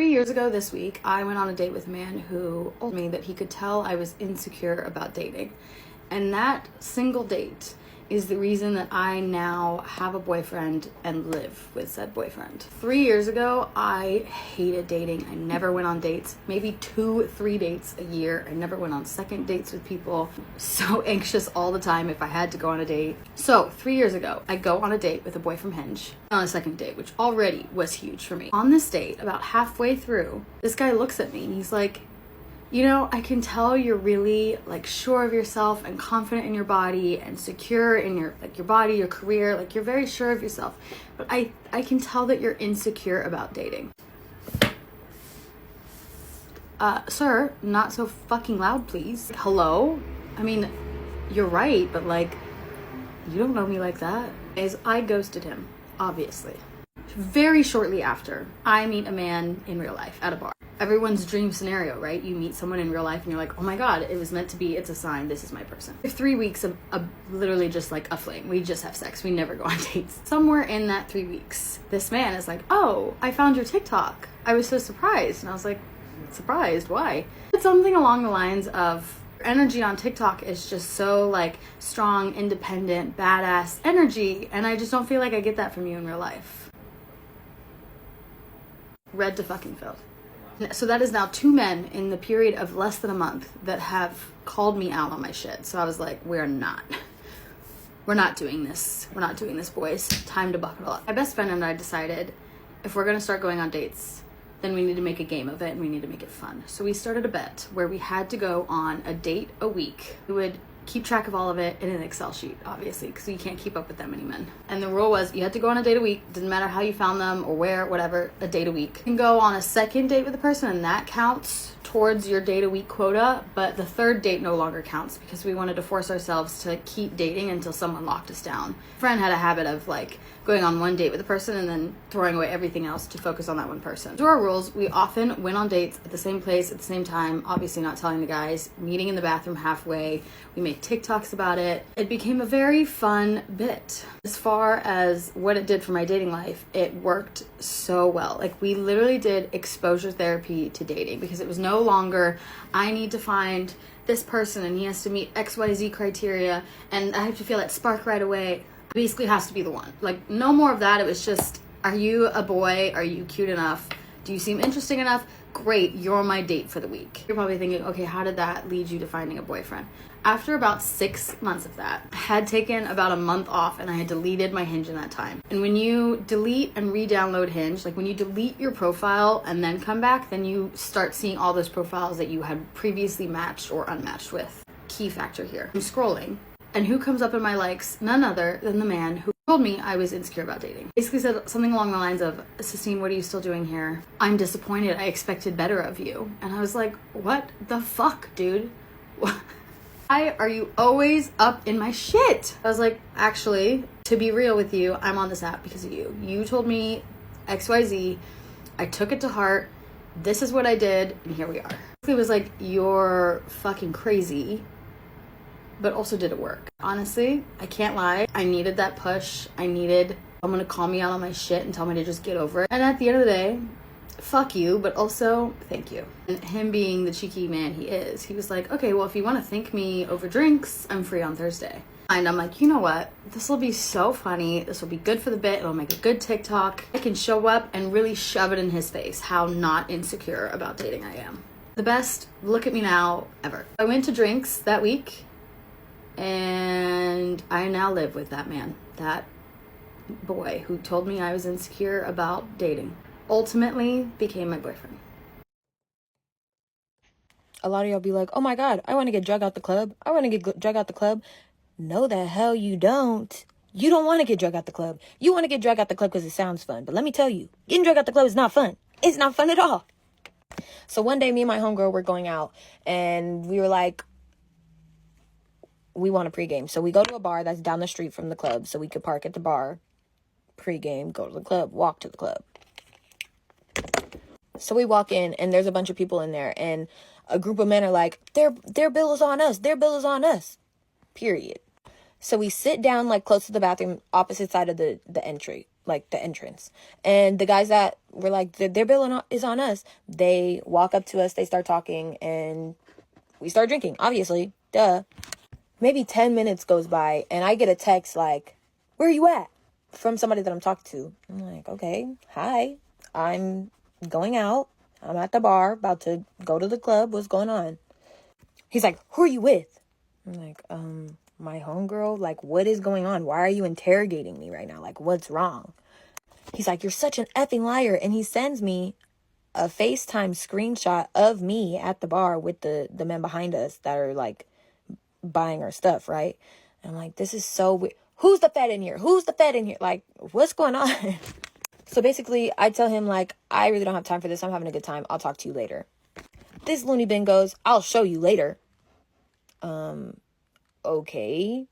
3 years ago this week, I went on a date with a man who told me that he could tell I was insecure about dating. And that single date is the reason that I now have a boyfriend and live with said boyfriend. 3 years ago, I hated dating. I never went on dates, maybe 2-3 dates a year. I never went on second dates with people. So anxious all the time if I had to go on a date. So 3 years ago, I go on a date with a boy from Hinge on a second date, which already was huge for me. On this date, about halfway through, this guy looks at me and he's like, you know, I can tell you're really like sure of yourself and confident in your body and secure in your your body, your career, like you're very sure of yourself. But I can tell that you're insecure about dating. Sir, not so fucking loud, please. Hello? I mean, you're right, but like, you don't know me like that. As I ghosted him, obviously. Very shortly after, I meet a man in real life at a bar. Everyone's dream scenario, right? You meet someone in real life and you're like, oh my God, it was meant to be. It's a sign. This is my person. 3 weeks of literally just like a fling. We just have sex. We never go on dates. Somewhere in that 3 weeks, this man is like, oh, I found your TikTok. I was so surprised. And I was like, surprised? Why? It's something along the lines of, energy on TikTok is just so like strong, independent, badass energy. And I just don't feel like I get that from you in real life. Red to fucking filled. So that is now 2 men in the period of less than a month that have called me out on my shit. So I was like, we're not doing this. We're not doing this, boys. Time to buckle up. My best friend and I decided if we're going to start going on dates, then we need to make a game of it and we need to make it fun. So we started a bet where we had to go on a date a week. We would keep track of all of it in an Excel sheet, obviously, because you can't keep up with that many men. And the rule was you had to go on a date a week. Didn't matter how you found them or where, whatever, a date a week. You can go on a second date with a person and that counts towards your date a week quota, but the third date no longer counts because we wanted to force ourselves to keep dating until someone locked us down. A friend had a habit of like going on one date with a person and then throwing away everything else to focus on that one person. To our rules, we often went on dates at the same place at the same time, obviously not telling the guys, meeting in the bathroom halfway. We made TikToks about it. It became a very fun bit. As far as what it did for my dating life, it worked so well. Like we literally did exposure therapy to dating because it was no longer, I need to find this person and he has to meet XYZ criteria and I have to feel that spark right away. Basically has to be the one. Like no more of that. It was just, are you a boy? Are you cute enough? Do you seem interesting enough? Great, you're my date for the week. You're probably thinking, okay, how did that lead you to finding a boyfriend? After about 6 months of that, I had taken about a month off and I had deleted my Hinge in that time. And when you delete and re-download Hinge, like when you delete your profile and then come back, then you start seeing all those profiles that you had previously matched or unmatched with. Key factor here. I'm scrolling. And who comes up in my likes? None other than the man who told me I was insecure about dating. Basically said something along the lines of, Sistine, what are you still doing here? I'm disappointed. I expected better of you. And I was like, what the fuck, dude? Why are you always up in my shit? I was like, actually, to be real with you, I'm on this app because of you. You told me XYZ. I took it to heart. This is what I did. And here we are. It was like, you're fucking crazy. But also did it work? Honestly, I can't lie. I needed that push. I needed someone to call me out on my shit and tell me to just get over it. And at the end of the day, fuck you, but also thank you. And him being the cheeky man he is, he was like, okay, well, if you want to thank me over drinks, I'm free on Thursday. And I'm like, you know what? This will be so funny. This will be good for the bit. It'll make a good TikTok. I can show up and really shove it in his face how not insecure about dating I am. The best look at me now ever. I went to drinks that week. And I now live with that man, that boy who told me I was insecure about dating. Ultimately became my boyfriend. A lot of y'all be like, oh my God, I want to get drug out the club. I want to get drug out the club. No, the hell you don't. You don't want to get drug out the club. You want to get drug out the club because it sounds fun. But let me tell you, getting drug out the club is not fun. It's not fun at all. So one day, me and my homegirl were going out and we were like, we want a pregame. So we go to a bar that's down the street from the club so we could park at the bar, pregame, go to the club, walk to the club. So we walk in and there's a bunch of people in there and a group of men are like, their bill is on us. Their bill is on us. Period. So we sit down like close to the bathroom, opposite side of the entry. like the entrance. And the guys that were like, their bill is on us. They walk up to us, they start talking, and we start drinking, obviously. Duh. Maybe 10 minutes goes by, and I get a text like, where are you at? From somebody that I'm talking to. I'm like, okay, hi. I'm going out. I'm at the bar, about to go to the club. What's going on? He's like, who are you with? I'm like, my homegirl. Like, what is going on? Why are you interrogating me right now? Like, what's wrong? He's like, you're such an effing liar. And he sends me a FaceTime screenshot of me at the bar with the men behind us that are like buying our stuff, right? And I'm like, this is so weird. Who's the fed in here? Who's the fed in here? Like, what's going on? So basically, I tell him, like, I really don't have time for this. I'm having a good time. I'll talk to you later. This loony bin goes, I'll show you later. Okay.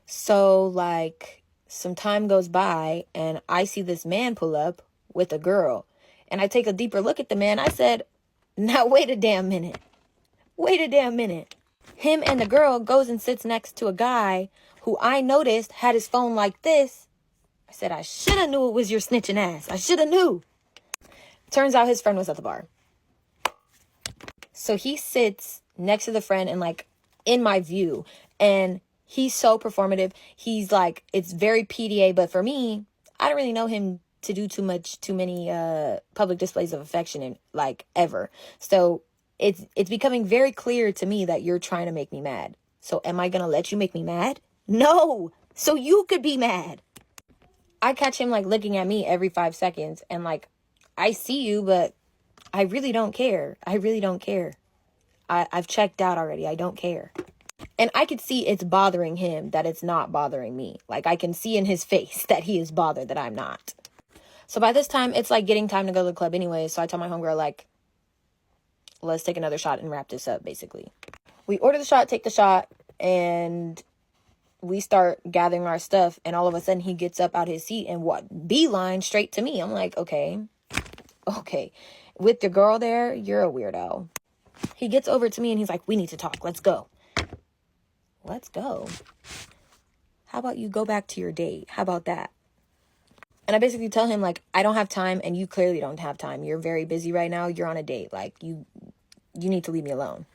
So, like, some time goes by, and I see this man pull up with a girl. And I take a deeper look at the man. I said, now, wait a damn minute. Wait a damn minute. Him and the girl goes and sits next to a guy who I noticed had his phone like this. I said, I should have knew it was your snitching ass. I should have knew. Turns out his friend was at the bar. So he sits next to the friend and like in my view. And he's so performative. He's like, it's very PDA. But for me, I don't really know him to do too many public displays of affection and like ever. So it's becoming very clear to me that you're trying to make me mad. So am I going to let you make me mad? No. So you could be mad. I catch him like looking at me every 5 seconds and like, I see you, but I really don't care. I really don't care. I've checked out already. I don't care. And I could see it's bothering him that it's not bothering me. Like I can see in his face that he is bothered that I'm not. So by this time, it's like getting time to go to the club anyway. So I tell my homegirl like, let's take another shot and wrap this up basically. We order the shot, take the shot, and we start gathering our stuff. And all of a sudden he gets up out his seat and beeline straight to me. I'm like, okay. With the girl there, you're a weirdo. He gets over to me and he's like, we need to talk. Let's go. Let's go. How about you go back to your date? How about that? And I basically tell him like, I don't have time and you clearly don't have time. You're very busy right now. You're on a date. Like you need to leave me alone.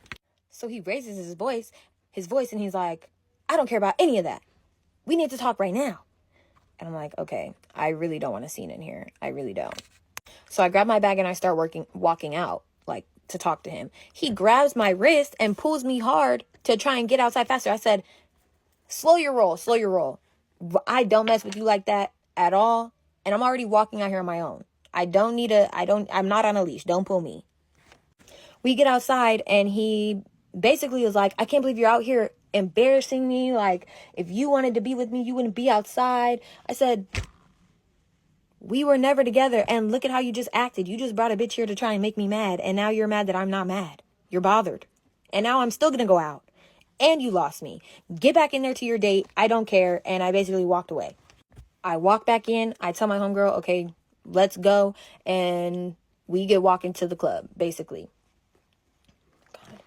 So he raises his voice and he's like, I don't care about any of that. We need to talk right now. And I'm like, okay, I really don't want a scene in here. I really don't. So I grab my bag and I start walking out, like to talk to him. He grabs my wrist and pulls me hard to try and get outside faster. I said, slow your roll. I don't mess with you like that at all. And I'm already walking out here on my own. I'm not on a leash. Don't pull me. We get outside and he basically is like, I can't believe you're out here embarrassing me. Like, if you wanted to be with me, you wouldn't be outside. I said, we were never together. And look at how you just acted. You just brought a bitch here to try and make me mad. And now you're mad that I'm not mad. You're bothered. And now I'm still going to go out. And you lost me. Get back in there to your date. I don't care. And I basically walked away. I walk back in. I tell my homegirl, okay, let's go. And we get walking to the club, basically. God.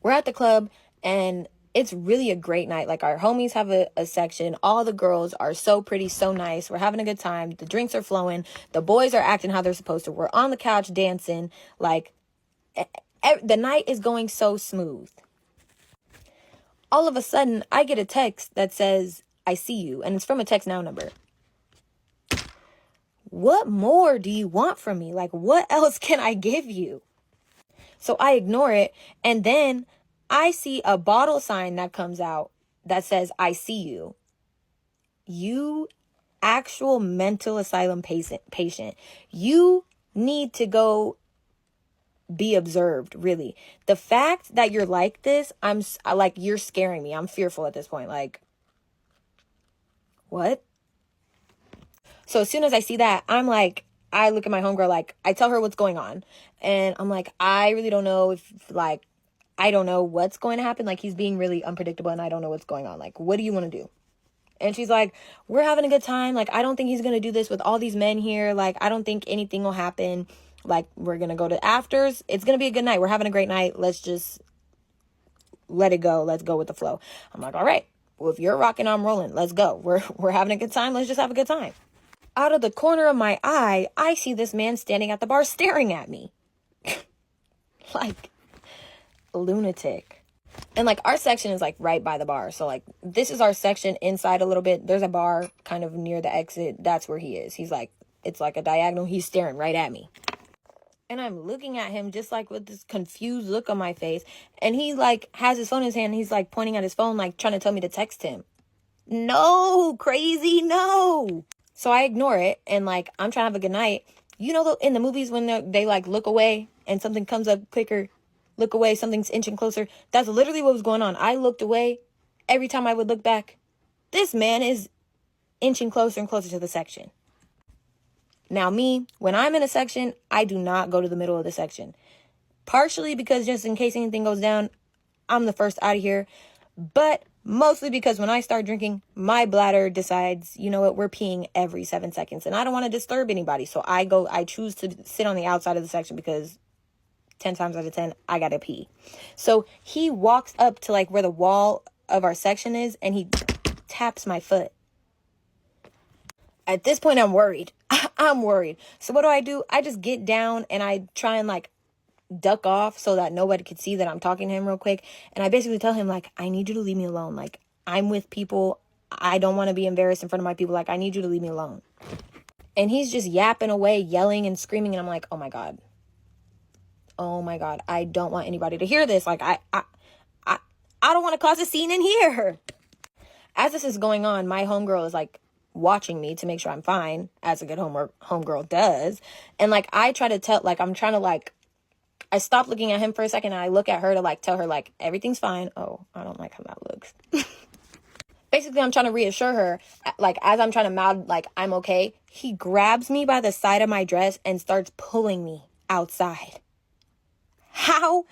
We're at the club and it's really a great night. Like our homies have a section. All the girls are so pretty, so nice. We're having a good time. The drinks are flowing. The boys are acting how they're supposed to. We're on the couch dancing. Like the night is going so smooth. All of a sudden, I get a text that says, I see you. And it's from a text now number. What more do you want from me? Like, what else can I give you? So I ignore it. And then I see a bottle sign that comes out that says, I see you. You actual mental asylum patient. You need to go be observed, really. The fact that you're like this, you're scaring me. I'm fearful at this point. Like, what? So as soon as I see that, I'm like, I look at my homegirl, like, I tell her what's going on. And I'm like, I really don't know if, like, I don't know what's going to happen. Like, he's being really unpredictable and I don't know what's going on. Like, what do you want to do? And she's like, we're having a good time. Like, I don't think he's going to do this with all these men here. Like, I don't think anything will happen. Like, we're going to go to afters. It's going to be a good night. We're having a great night. Let's just let it go. Let's go with the flow. I'm like, all right. Well, if you're rocking, I'm rolling. Let's go. We're having a good time. Let's just have a good time. out of the corner of my eye, I see this man standing at the bar staring at me. Like, lunatic. And like our section is like right by the bar. So like this is our section inside a little bit. There's a bar kind of near the exit. That's where he is. He's like, it's like a diagonal. He's staring right at me. And I'm looking at him just like with this confused look on my face. And he like has his phone in his hand. And he's like pointing at his phone, like trying to tell me to text him. No, crazy, no. So I ignore it. And like, I'm trying to have a good night. You know, in the movies when they like look away and something comes up quicker, look away, something's inching closer. That's literally what was going on. I looked away. Every time I would look back, this man is inching closer and closer to the section. Now me, when I'm in a section, I do not go to the middle of the section. Partially because just in case anything goes down, I'm the first out of here. But mostly because when I start drinking, my bladder decides, you know what, we're peeing every 7 seconds. And I don't want to disturb anybody. So I choose to sit on the outside of the section because 10 times out of 10, I gotta pee. So he walks up to like where the wall of our section is and he taps my foot. At this point, I'm worried. I'm worried. So what do? I just get down and I try and like duck off so that nobody could see that I'm talking to him real quick. And I basically tell him like, I need you to leave me alone. Like I'm with people. I don't want to be embarrassed in front of my people. Like I need you to leave me alone. And he's just yapping away, yelling and screaming. And I'm like, oh my God. Oh my God. I don't want anybody to hear this. Like I don't want to cause a scene in here. As this is going on, my homegirl is like watching me to make sure I'm fine, as a good homegirl does. And like I try to tell, like I'm trying to like, I stop looking at him for a second and I look at her to like tell her like everything's fine. Oh, I don't like how that looks. Basically, I'm trying to reassure her, like as I'm trying to mouth like I'm okay, he grabs me by the side of my dress and starts pulling me outside. How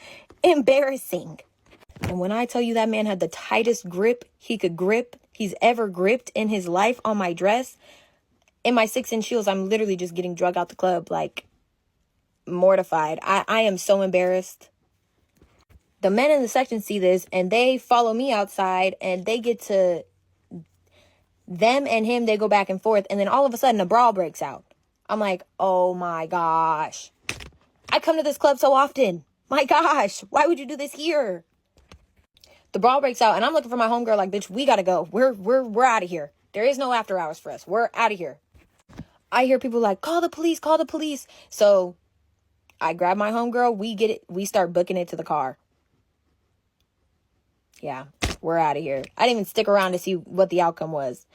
embarrassing. And when I tell you that man had the tightest grip he's ever gripped in his life on my dress, in my 6-inch heels, I'm literally just getting drug out the club, like mortified. I am so embarrassed. The men in the section see this and they follow me outside and they get to them and him. They go back and forth. And then all of a sudden a brawl breaks out. I'm like, oh my gosh. I come to this club so often. My gosh, why would you do this here? The brawl breaks out and I'm looking for my homegirl like, bitch, we gotta go. We're out of here. There is no after hours for us. We're out of here. I hear people like, call the police, call the police. So I grab my homegirl. We start booking it to the car. Yeah, we're out of here. I didn't even stick around to see what the outcome was.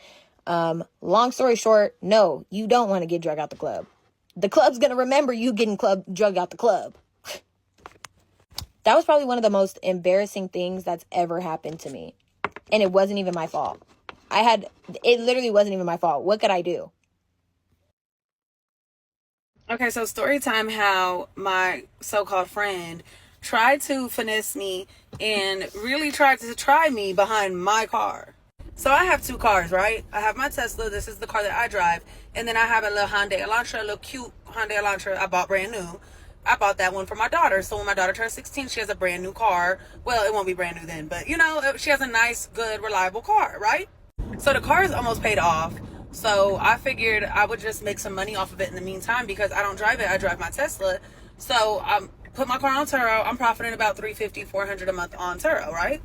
Long story short, no, you don't want to get drug out the club. The club's going to remember you getting drug out the club. That was probably one of the most embarrassing things that's ever happened to me. And it wasn't even my fault. It literally wasn't even my fault. What could I do? Okay, so story time how my so-called friend tried to finesse me and really tried to try me behind my car. So I have 2 cars, right? I have my Tesla. This is the car that I drive. And then I have a little Hyundai Elantra, a little cute Hyundai Elantra I bought brand new. I bought that one for my daughter. So when my daughter turns 16, she has a brand new car. Well, it won't be brand new then, but you know, she has a nice, good, reliable car, right? So the car is almost paid off. So I figured I would just make some money off of it in the meantime because I don't drive it. I drive my Tesla. So I put my car on Turo. I'm profiting about $350, $400 a month on Turo, right?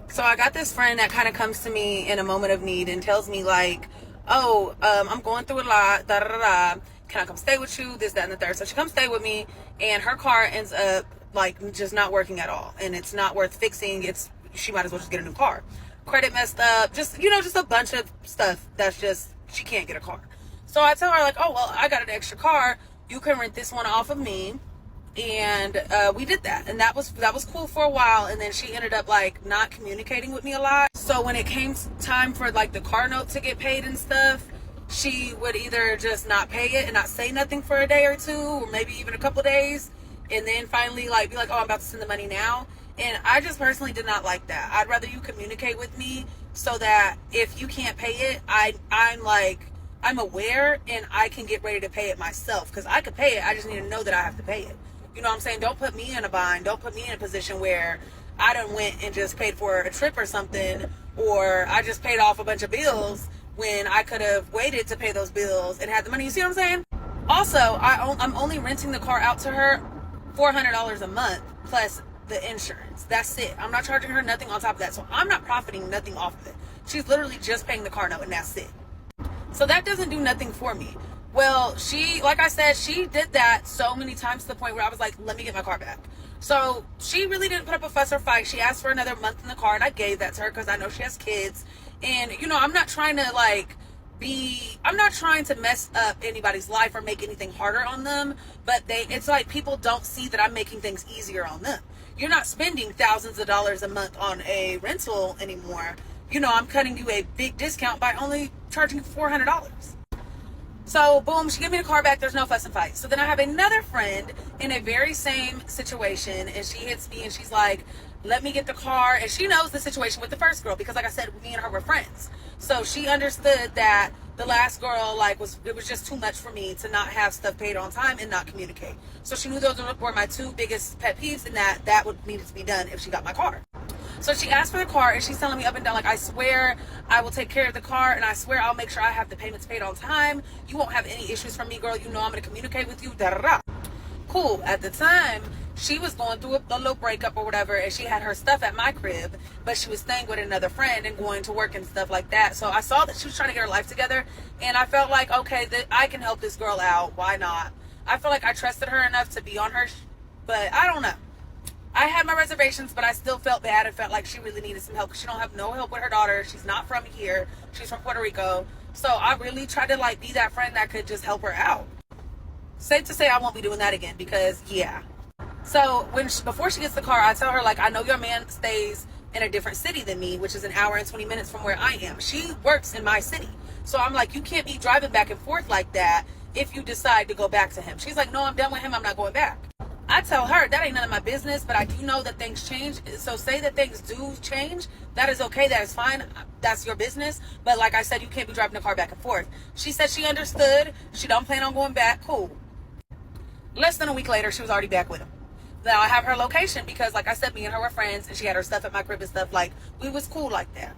So I got this friend that kind of comes to me in a moment of need and tells me like, oh, I'm going through a lot, da da da da. Can I come stay with you? This, that, and the third. So she comes stay with me and her car ends up like just not working at all. And it's not worth fixing. She might as well just get a new car. Credit messed up. Just, you know, just a bunch of stuff that's just, she can't get a car. So I tell her like, oh, well, I got an extra car. You can rent this one off of me. And we did that. And that was cool for a while. And then she ended up like not communicating with me a lot. So when it came time for like the car note to get paid and stuff, she would either just not pay it and not say nothing for a day or two, or maybe even a couple days. And then finally like be like, oh, I'm about to send the money now. And I just personally did not like that. I'd rather you communicate with me so that if you can't pay it, I'm aware and I can get ready to pay it myself. Because I could pay it. I just need to know that I have to pay it. You know what I'm saying? Don't put me in a bind. Don't put me in a position where I done went and just paid for a trip or something, or I just paid off a bunch of bills when I could have waited to pay those bills and had the money. You see what I'm saying? Also, I'm only renting the car out to her $400 a month plus the insurance. That's it. I'm not charging her nothing on top of that. So I'm not profiting nothing off of it. She's literally just paying the car note and that's it. So that doesn't do nothing for me. Well, she, like I said, she did that so many times to the point where I was like, let me get my car back. So she really didn't put up a fuss or fight. She asked for another month in the car and I gave that to her because I know she has kids. And, you know, I'm not trying to I'm not trying to mess up anybody's life or make anything harder on them, but it's like people don't see that I'm making things easier on them. You're not spending thousands of dollars a month on a rental anymore. You know, I'm cutting you a big discount by only charging you $400. So boom, she gave me the car back. There's no fuss and fight. So then I have another friend in a very same situation, and she hits me and she's like, let me get the car. And she knows the situation with the first girl because, like I said, me and her were friends. So she understood that the last girl, it was just too much for me to not have stuff paid on time and not communicate. So she knew those were my two biggest pet peeves, and that would need to be done if she got my car. So she asked for the car, and she's telling me up and down, I swear I will take care of the car, and I swear I'll make sure I have the payments paid on time. You won't have any issues from me, girl. You know I'm going to communicate with you. Da da da. Cool. At the time, she was going through a little breakup or whatever, and she had her stuff at my crib, but she was staying with another friend and going to work and stuff like that. So I saw that she was trying to get her life together, and I felt like, okay, I can help this girl out. Why not? I feel like I trusted her enough to be on her, but I don't know. I had my reservations, but I still felt bad and felt like she really needed some help because she don't have no help with her daughter. She's not from here. She's from Puerto Rico. So I really tried to be that friend that could just help her out. Safe to say I won't be doing that again because, yeah. So before she gets the car, I tell her, I know your man stays in a different city than me, which is an hour and 20 minutes from where I am. She works in my city. So I'm like, you can't be driving back and forth like that if you decide to go back to him. She's like, no, I'm done with him. I'm not going back. I tell her that ain't none of my business, but I do know that things change. So say that things do change. That is okay. That is fine. That's your business. But like I said, you can't be driving the car back and forth. She said she understood. She don't plan on going back. Cool. Less than a week later, she was already back with him. Now I have her location because, like I said, me and her were friends, and she had her stuff at my crib and stuff. We was cool like that.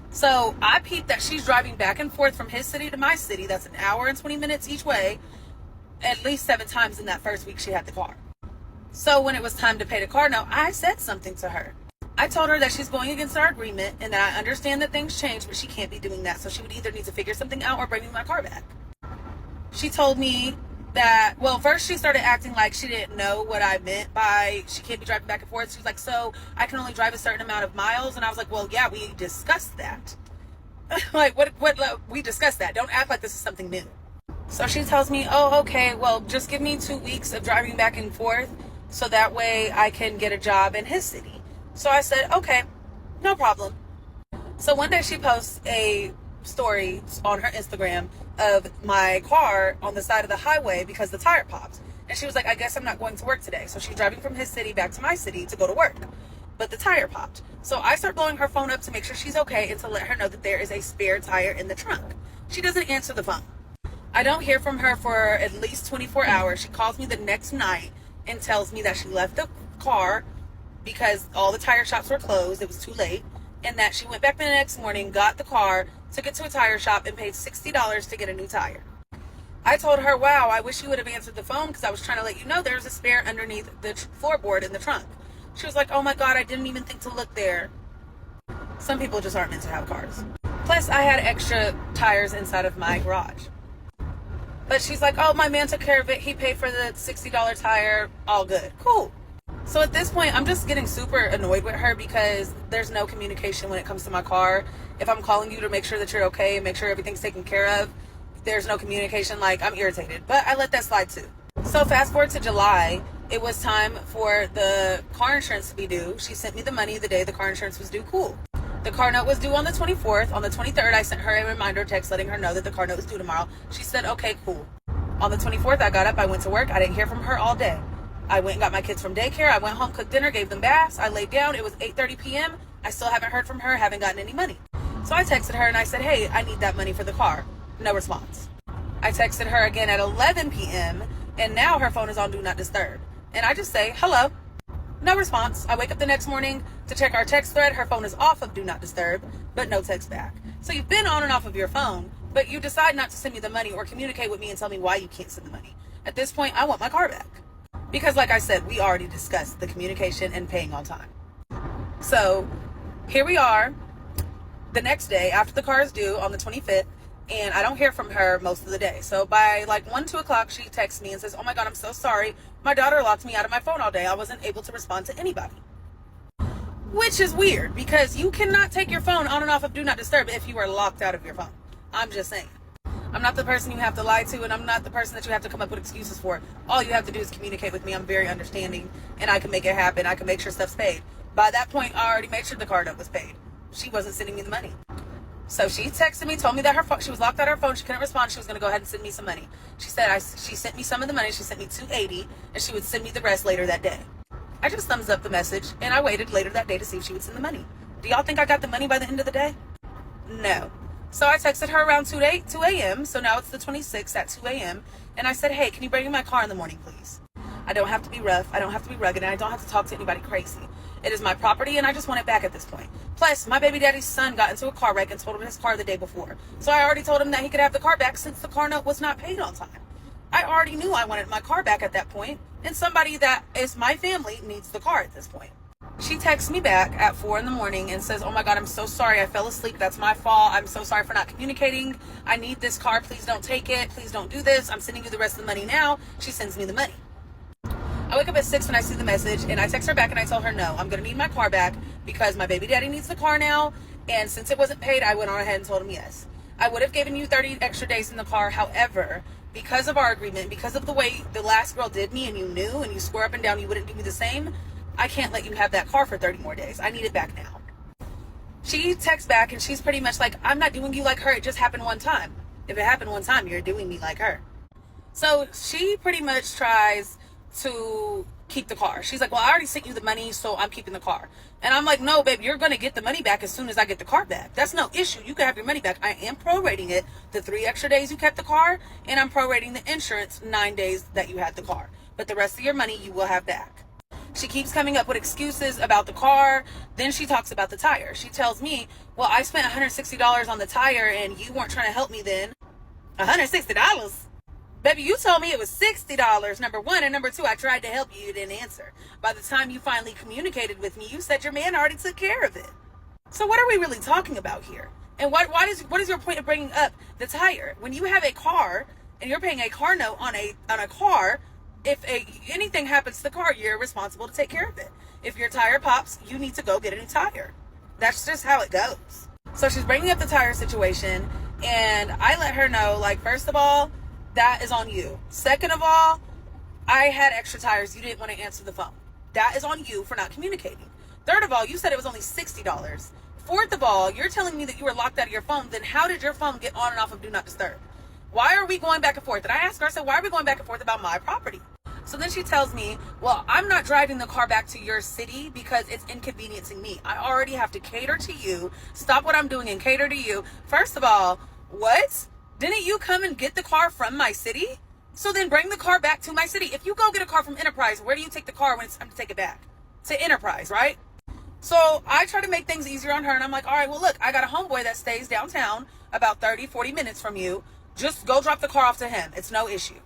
So I peeped that she's driving back and forth from his city to my city. That's an hour and 20 minutes each way, at least 7 times in that first week she had the car. So when it was time to pay the car note, I said something to her. I told her that she's going against our agreement and that I understand that things change, but she can't be doing that. So she would either need to figure something out or bring me my car back. She told me that, well, first she started acting like she didn't know what I meant by she can't be driving back and forth. She was like, so I can only drive a certain amount of miles? And I was like, well, yeah, we discussed that. What, we discussed that. Don't act like this is something new. So she tells me, oh, okay, well, just give me 2 weeks of driving back and forth so that way I can get a job in his city. So I said, okay, no problem. So one day she posts a story on her Instagram of my car on the side of the highway because the tire popped. And she was like, I guess I'm not going to work today. So she's driving from his city back to my city to go to work. But the tire popped. So I start blowing her phone up to make sure she's okay and to let her know that there is a spare tire in the trunk. She doesn't answer the phone. I don't hear from her for at least 24 hours. She calls me the next night and tells me that she left the car because all the tire shops were closed. It was too late. And that she went back the next morning, got the car, took it to a tire shop, and paid $60 to get a new tire. I told her, wow, I wish you would have answered the phone because I was trying to let you know there's a spare underneath the floorboard in the trunk. She was like, oh my God, I didn't even think to look there. Some people just aren't meant to have cars. Plus, I had extra tires inside of my garage. But she's like, oh, my man took care of it. He paid for the $60 tire. All good. Cool. So at this point, I'm just getting super annoyed with her because there's no communication when it comes to my car. If I'm calling you to make sure that you're okay and make sure everything's taken care of, there's no communication. I'm irritated. But I let that slide too. So fast forward to July. It was time for the car insurance to be due. She sent me the money the day the car insurance was due. Cool. The car note was due on the 24th. On the 23rd, I sent her a reminder text letting her know that the car note was due tomorrow. She said, okay, cool. On the 24th, I got up, I went to work. I didn't hear from her all day. I went and got my kids from daycare. I went home, cooked dinner, gave them baths. I laid down. It was 8:30 p.m. I still haven't heard from her, haven't gotten any money. So I texted her and I said, hey, I need that money for the car. No response. I texted her again at 11 p.m. and now her phone is on Do Not Disturb. And I just say, hello. No response. I wake up the next morning to check our text thread. Her phone is off of Do Not Disturb, but no text back. So you've been on and off of your phone, but you decide not to send me the money or communicate with me and tell me why you can't send the money. At this point, I want my car back. Because like I said, we already discussed the communication and paying on time. So here we are the next day after the car is due on the 25th, and I don't hear from her most of the day. So by like 1, 2 o'clock, she texts me and says, oh my God, I'm so sorry. My daughter locked me out of my phone all day. I wasn't able to respond to anybody. Which is weird because you cannot take your phone on and off of Do Not Disturb if you are locked out of your phone. I'm just saying. I'm not the person you have to lie to, and I'm not the person that you have to come up with excuses for. All you have to do is communicate with me. I'm very understanding, and I can make it happen. I can make sure stuff's paid. By that point, I already made sure the card note was paid. She wasn't sending me the money. So she texted me, told me that her phone, she was locked out of her phone. She couldn't respond. She was going to go ahead and send me some money. She said she sent me some of the money. She sent me $280, and she would send me the rest later that day. I just thumbs up the message, and I waited later that day to see if she would send the money. Do y'all think I got the money by the end of the day? No. So I texted her around 2 a.m. So now it's the 26th at 2 a.m. And I said, hey, can you bring me my car in the morning, please? I don't have to be rough. I don't have to be rugged. And I don't have to talk to anybody crazy. It is my property, and I just want it back at this point. Plus, my baby daddy's son got into a car wreck and totaled his car the day before. So I already told him that he could have the car back since the car note was not paid on time. I already knew I wanted my car back at that point, and somebody that is my family needs the car at this point. She texts me back at 4 in the morning and says, oh my God, I'm so sorry. I fell asleep. That's my fault. I'm so sorry for not communicating. I need this car. Please don't take it. Please don't do this. I'm sending you the rest of the money now. She sends me the money. I wake up at 6 when I see the message, and I text her back and I tell her, no, I'm going to need my car back because my baby daddy needs the car now. And since it wasn't paid, I went on ahead and told him yes. I would have given you 30 extra days in the car. However, because of our agreement, because of the way the last girl did me and you knew and you swore up and down you wouldn't do me the same, I can't let you have that car for 30 more days. I need it back now. She texts back and she's pretty much like, I'm not doing you like her. It just happened one time. If it happened one time, you're doing me like her. So she pretty much tries to keep the car. She's like, well, I already sent you the money, so I'm keeping the car. And I'm like, no, babe, you're going to get the money back as soon as I get the car back. That's no issue. You can have your money back. I am prorating it the 3 extra days you kept the car, and I'm prorating the insurance 9 days that you had the car. But the rest of your money you will have back. She keeps coming up with excuses about the car. Then she talks about the tire. She tells me, well, I spent $160 on the tire and you weren't trying to help me then. $160? Baby, you told me it was $60, number one. And number two, I tried to help you. You didn't answer. By the time you finally communicated with me, you said your man already took care of it. So what are we really talking about here? And what is your point of bringing up the tire? When you have a car and you're paying a car note on a car, if anything happens to the car, you're responsible to take care of it. If your tire pops, you need to go get a new tire. That's just how it goes. So she's bringing up the tire situation, and I let her know, like, first of all, that is on you. Second of all, I had extra tires. You didn't want to answer the phone. That is on you for not communicating. Third of all, you said it was only $60. Fourth of all, you're telling me that you were locked out of your phone. Then how did your phone get on and off of Do Not Disturb? Why are we going back and forth? And I asked her, I said, why are we going back and forth about my property? So then she tells me, well, I'm not driving the car back to your city because it's inconveniencing me. I already have to cater to you. Stop what I'm doing and cater to you. First of all, what? Didn't you come and get the car from my city? So then bring the car back to my city. If you go get a car from Enterprise, where do you take the car when it's time to take it back? To Enterprise, right? So I try to make things easier on her, and I'm like, all right, well, look, I got a homeboy that stays downtown about 30, 40 minutes from you. Just go drop the car off to him. It's no issue.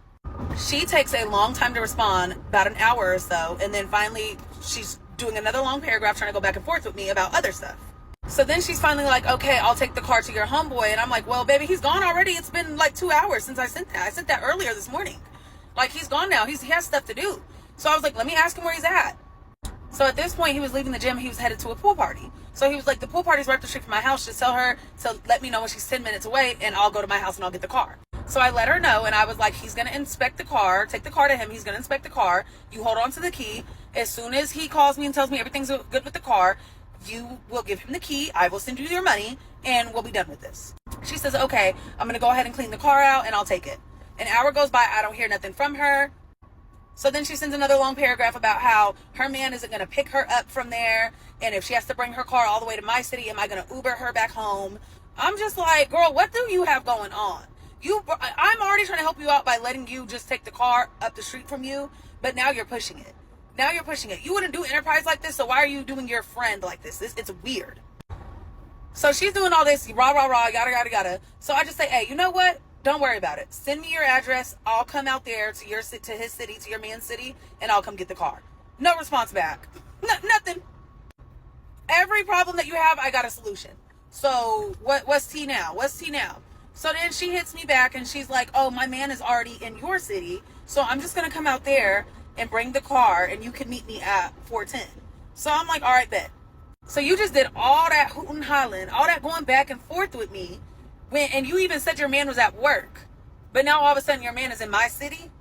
She takes a long time to respond, about an hour or so, and then finally she's doing another long paragraph trying to go back and forth with me about other stuff. So then she's finally like, okay, I'll take the car to your homeboy. And I'm like, well, baby, he's gone already. It's been like 2 hours since I sent that. I sent that earlier this morning. Like, he's gone now. He has stuff to do. So I was like, let me ask him where he's at. So at this point, he was leaving the gym. He was headed to a pool party. So he was like, the pool party's right up the street from my house. Just tell her to let me know when she's 10 minutes away, and I'll go to my house and I'll get the car. So I let her know, and I was like, he's going to inspect the car. Take the car to him. He's going to inspect the car. You hold on to the key. As soon as he calls me and tells me everything's good with the car, you will give him the key. I will send you your money, and we'll be done with this. She says, okay, I'm going to go ahead and clean the car out, and I'll take it. An hour goes by. I don't hear nothing from her. So then she sends another long paragraph about how her man isn't going to pick her up from there. And if she has to bring her car all the way to my city, am I going to Uber her back home? I'm just like, girl, what do you have going on? I'm already trying to help you out by letting you just take the car up the street from you, but now you're pushing it. Now you're pushing it. You wouldn't do enterprise like this, so why are you doing your friend like this? It's weird. So she's doing all this, rah, rah, rah, yada, yada, yada. So I just say, hey, you know what? Don't worry about it. Send me your address. I'll come out there to his city, to your man's city, and I'll come get the car. No response back. Nothing. Every problem that you have, I got a solution. So what's tea now? What's tea now? So then she hits me back and she's like, oh, my man is already in your city, so I'm just going to come out there and bring the car and you can meet me at 410. So I'm like, all right, bet. So you just did all that hootin' hollering, all that going back and forth with me, and you even said your man was at work. But now all of a sudden your man is in my city?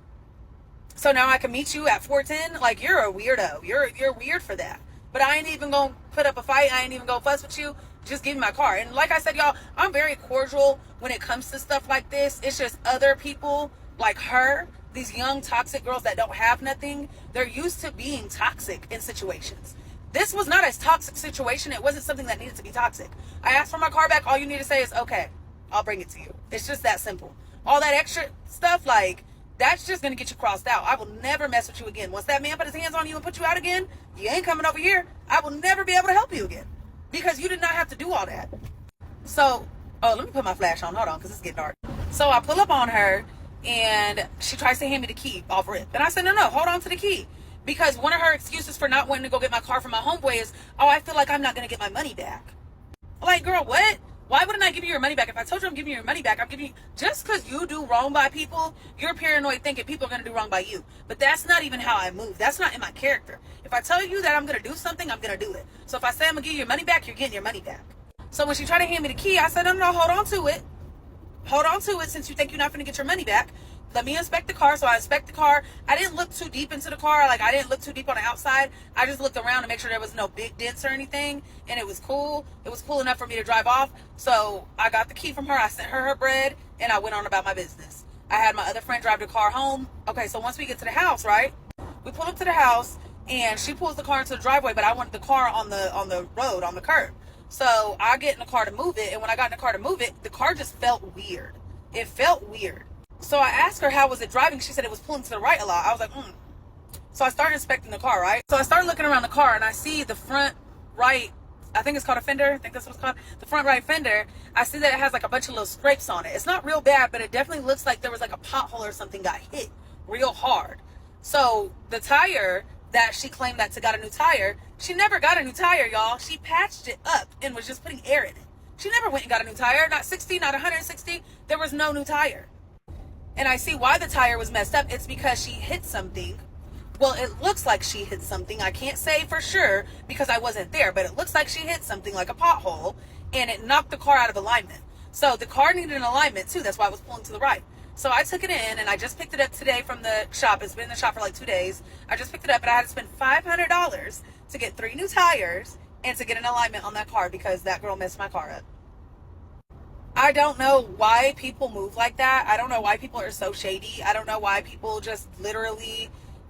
So now I can meet you at 410? Like, you're a weirdo. You're weird for that. But I ain't even gonna put up a fight. I ain't even gonna fuss with you. Just give me my car. And like I said, y'all, I'm very cordial when it comes to stuff like this. It's just other people like her, these young toxic girls that don't have nothing, they're used to being toxic in situations. This was not a toxic situation. It wasn't something that needed to be toxic. I asked for my car back. All you need to say is, okay, I'll bring it to you. It's just that simple. All that extra stuff, like, that's just going to get you crossed out. I will never mess with you again. Once that man put his hands on you and put you out again, you ain't coming over here. I will never be able to help you again because you did not have to do all that. So, oh, let me put my flash on. Hold on, because it's getting dark. So I pull up on her and she tries to hand me the key off rip. And I said, no, hold on to the key. Because one of her excuses for not wanting to go get my car from my homeboy is, oh, I feel like I'm not going to get my money back. I'm like, girl, what? Why wouldn't I give you your money back? If I told you I'm giving you your money back, I'm giving you... Just because you do wrong by people, you're paranoid thinking people are going to do wrong by you. But that's not even how I move. That's not in my character. If I tell you that I'm going to do something, I'm going to do it. So if I say I'm going to give you your money back, you're getting your money back. So when she tried to hand me the key, I said, no, hold on to it. Hold on to it since you think you're not going to get your money back. Let me inspect the car. So I inspect the car. I didn't look too deep into the car. Like, I didn't look too deep on the outside. I just looked around to make sure there was no big dents or anything. And it was cool. It was cool enough for me to drive off. So I got the key from her. I sent her her bread. And I went on about my business. I had my other friend drive the car home. Okay, so once we get to the house, right? We pull up to the house. And she pulls the car into the driveway. But I wanted the car on the road, on the curb. So I get in the car to move it. And when I got in the car to move it, the car just felt weird. It felt weird. So I asked her, how was it driving? She said it was pulling to the right a lot. I was like, So I started inspecting the car, right? So I started looking around the car and I see the front right, I think it's called a fender. I think that's what it's called. The front right fender. I see that it has like a bunch of little scrapes on it. It's not real bad, but it definitely looks like there was like a pothole or something got hit real hard. So the tire that she claimed that got a new tire, she never got a new tire, y'all. She patched it up and was just putting air in it. She never went and got a new tire. Not 60, not 160. There was no new tire. And I see why the tire was messed up. It's because she hit something. Well, it looks like she hit something. I can't say for sure because I wasn't there, but it looks like she hit something like a pothole and it knocked the car out of alignment. So the car needed an alignment too. That's why it was pulling to the right. So I took it in and I just picked it up today from the shop. It's been in the shop for like 2 days. I just picked it up and I had to spend $500 to get 3 new tires and to get an alignment on that car because that girl messed my car up. I don't know why people move like that. I don't know why people are so shady. I don't know why people just literally,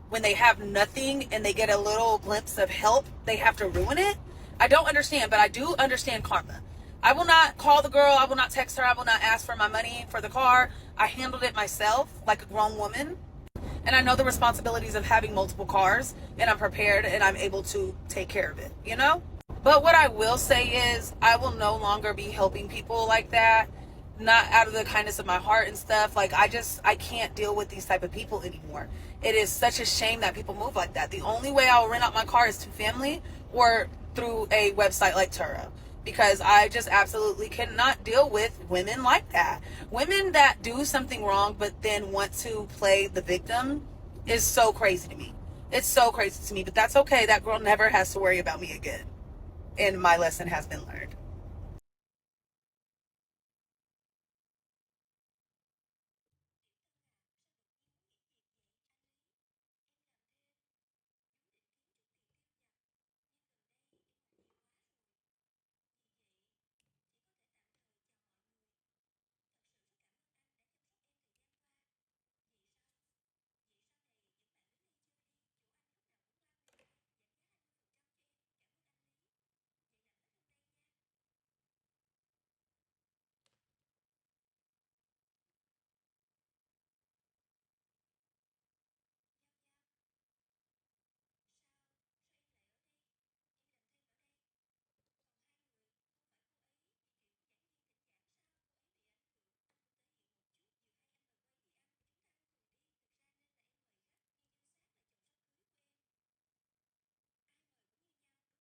when they have nothing and they get a little glimpse of help, they have to ruin it. I don't understand, but I do understand karma. I will not call the girl. I will not text her. I will not ask for my money for the car. I handled it myself like a grown woman. And I know the responsibilities of having multiple cars, and I'm prepared and I'm able to take care of it, you know? But what I will say is I will no longer be helping people like that, not out of the kindness of my heart and stuff. Like, I can't deal with these type of people anymore. It is such a shame that people move like that. The only way I'll rent out my car is to family or through a website like Turo, because I just absolutely cannot deal with women like that. Women that do something wrong but then want to play the victim is so crazy to me. It's so crazy to me, but that's okay. That girl never has to worry about me again. And my lesson has been learned.